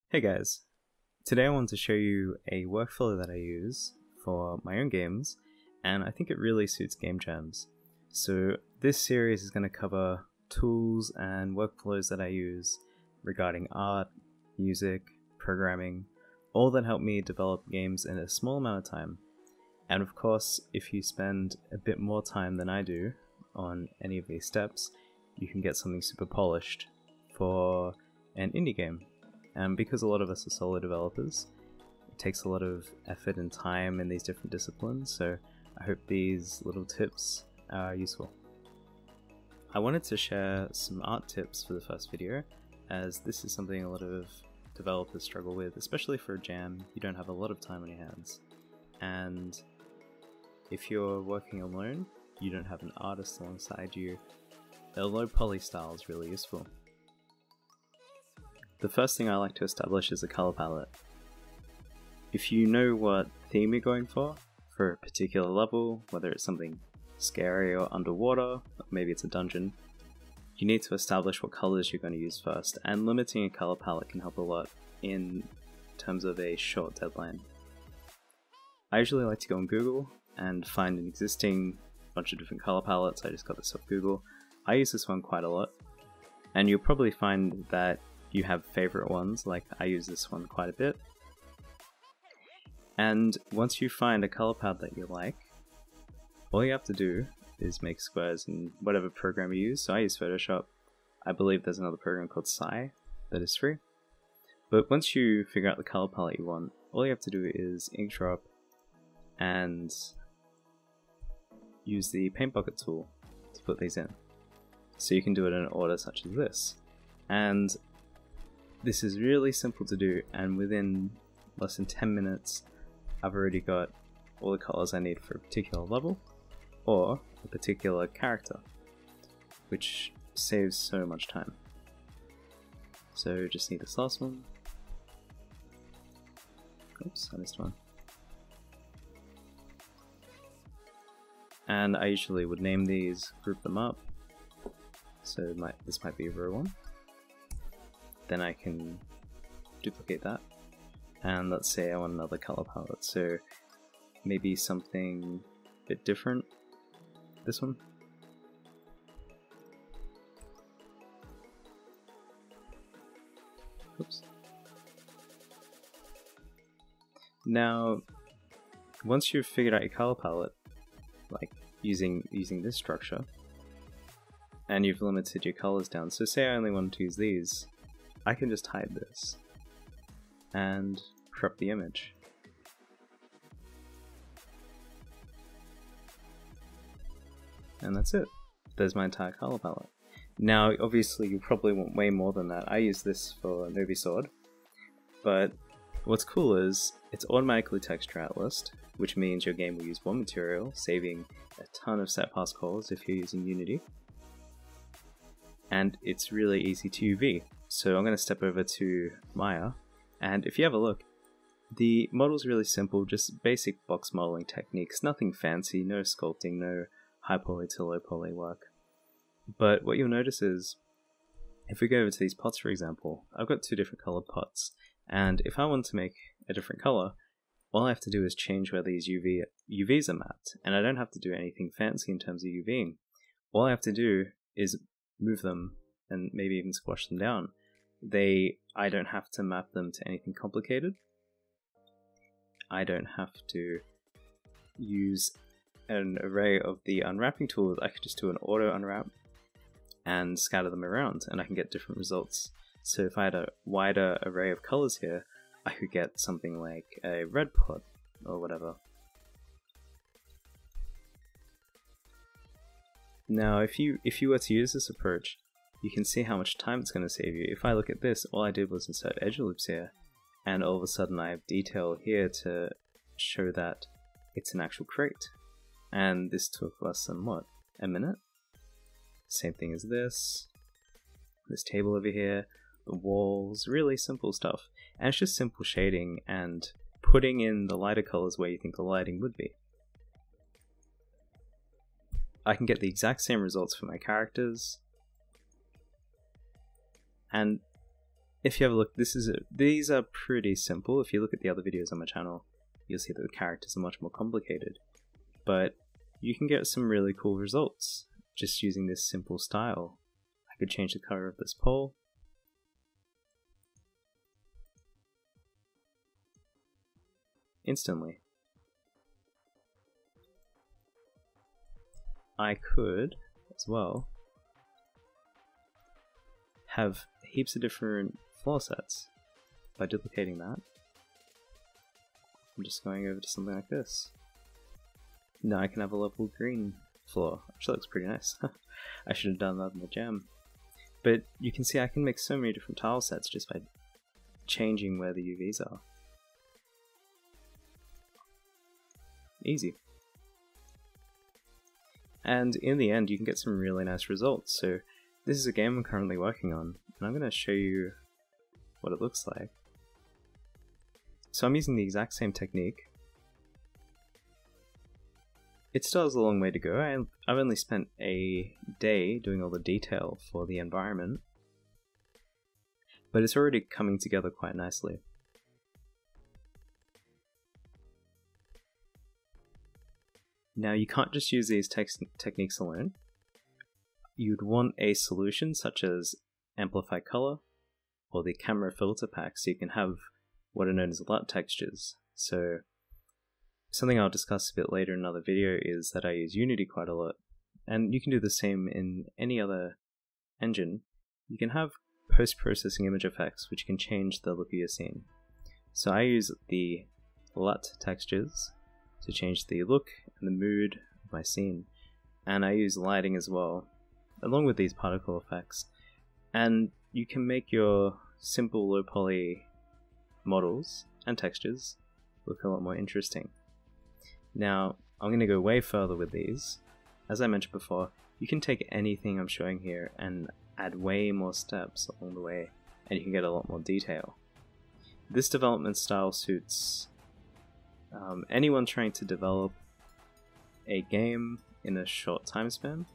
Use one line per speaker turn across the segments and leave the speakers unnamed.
Hey guys, today I want to show you a workflow that I use for my own games, and I think it really suits game jams. So this series is going to cover tools and workflows that I use regarding art, music, programming, all that help me develop games in a small amount of time. And of course, if you spend a bit more time than I do on any of these steps, you can get something super polished for an indie game. And because a lot of us are solo developers, it takes a lot of effort and time in these different disciplines, so I hope these little tips are useful. I wanted to share some art tips for the first video, as this is something a lot of developers struggle with, especially for a jam. You don't have a lot of time on your hands. And if you're working alone, you don't have an artist alongside you, a low poly style is really useful. The first thing I like to establish is a color palette. If you know what theme you're going for a particular level, whether it's something scary or underwater, or maybe it's a dungeon, you need to establish what colors you're going to use first, and limiting a color palette can help a lot in terms of a short deadline. I usually like to go on Google and find an existing bunch of different color palettes. I just got this off Google. I use this one quite a lot, and you'll probably find that you have favorite ones, like I use this one quite a bit. And once you find a color palette that you like, all you have to do is make squares in whatever program you use. So I use Photoshop. I believe there's another program called Sai that is free. But once you figure out the color palette you want, all you have to do is ink drop and use the paint bucket tool to put these in. So you can do it in an order such as this. And this is really simple to do, and within less than 10 minutes I've already got all the colors I need for a particular level or a particular character, which saves so much time. So just need this last one. Oops, I missed one. And I usually would name these, group them up. So this might be row 1. Then I can duplicate that, and let's say I want another color palette, so maybe something a bit different. This one. Oops. Now, once you've figured out your color palette, like using this structure, and you've limited your colors down, so say I only want to use these, I can just hide this and crop the image. And that's it. There's my entire color palette. Now, obviously, you probably want way more than that. I use this for Novysword, but what's cool is it's automatically texture outlist, which means your game will use one material, saving a ton of set pass calls if you're using Unity. And it's really easy to UV. So I'm going to step over to Maya, and if you have a look, the model's really simple, just basic box modeling techniques, nothing fancy, no sculpting, no high poly to low poly work. But what you'll notice is, if we go over to these pots for example, I've got 2 different colored pots, and if I want to make a different color, all I have to do is change where these UVs are mapped, and I don't have to do anything fancy in terms of UVing. All I have to do is move them and maybe even squash them down. I don't have to map them to anything complicated. I don't have to use an array of the unwrapping tools. I could just do an auto unwrap and scatter them around, and I can get different results. So if I had a wider array of colors here, I could get something like a red pot or whatever. Now if you were to use this approach, you can see how much time it's going to save you. If I look at this, all I did was insert edge loops here, and all of a sudden I have detail here to show that it's an actual crate. And this took less than, what, a minute? Same thing as this table over here, the walls, really simple stuff. And it's just simple shading and putting in the lighter colors where you think the lighting would be. I can get the exact same results for my characters. And if you have a look, these are pretty simple. If you look at the other videos on my channel, you'll see that the characters are much more complicated. But you can get some really cool results just using this simple style. I could change the color of this pole. Instantly. I could, as well, have heaps of different floor sets by duplicating that. I'm just going over to something like this. Now I can have a level green floor, which looks pretty nice. I should have done that in the jam. But you can see I can make so many different tile sets just by changing where the UVs are. Easy. And in the end you can get some really nice results. So this is a game I'm currently working on, and I'm going to show you what it looks like. So I'm using the exact same technique. It still has a long way to go. I've only spent a day doing all the detail for the environment, but it's already coming together quite nicely. Now you can't just use these techniques alone. You'd want a solution such as Amplify Color or the Camera Filter Pack, so you can have what are known as LUT textures. So something I'll discuss a bit later in another video is that I use Unity quite a lot, and you can do the same in any other engine. You can have post-processing image effects which can change the look of your scene. So I use the LUT textures to change the look and the mood of my scene, and I use lighting as well, along with these particle effects. And you can make your simple low poly models and textures look a lot more interesting. Now, I'm going to go way further with these. As I mentioned before, you can take anything I'm showing here and add way more steps along the way, and you can get a lot more detail. This development style suits anyone trying to develop a game in a short time span,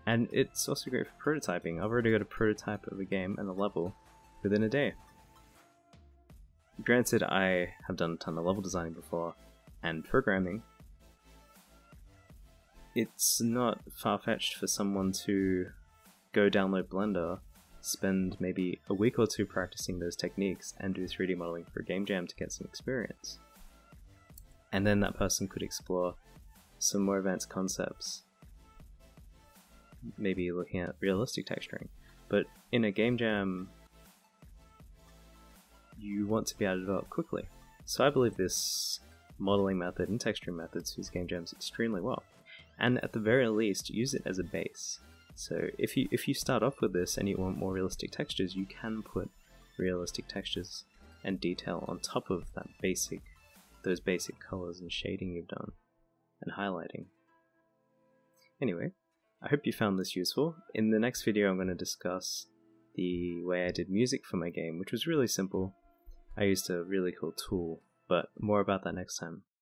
and it's also great for prototyping. I've already got a prototype of a game and a level within a day. Granted, I have done a ton of level designing before and programming. It's not far-fetched for someone to go download Blender, spend maybe a week or two practicing those techniques, and do 3D modeling for a game jam to get some experience. And then that person could explore some more advanced concepts, maybe looking at realistic texturing. But in a game jam, you want to be able to develop quickly. So I believe this modeling method and texturing method suits game jams extremely well. And at the very least, use it as a base. So if you start off with this and you want more realistic textures, you can put realistic textures and detail on top of that those basic colors and shading you've done, and highlighting. Anyway, I hope you found this useful. In the next video I'm going to discuss the way I did music for my game, which was really simple. I used a really cool tool, but more about that next time.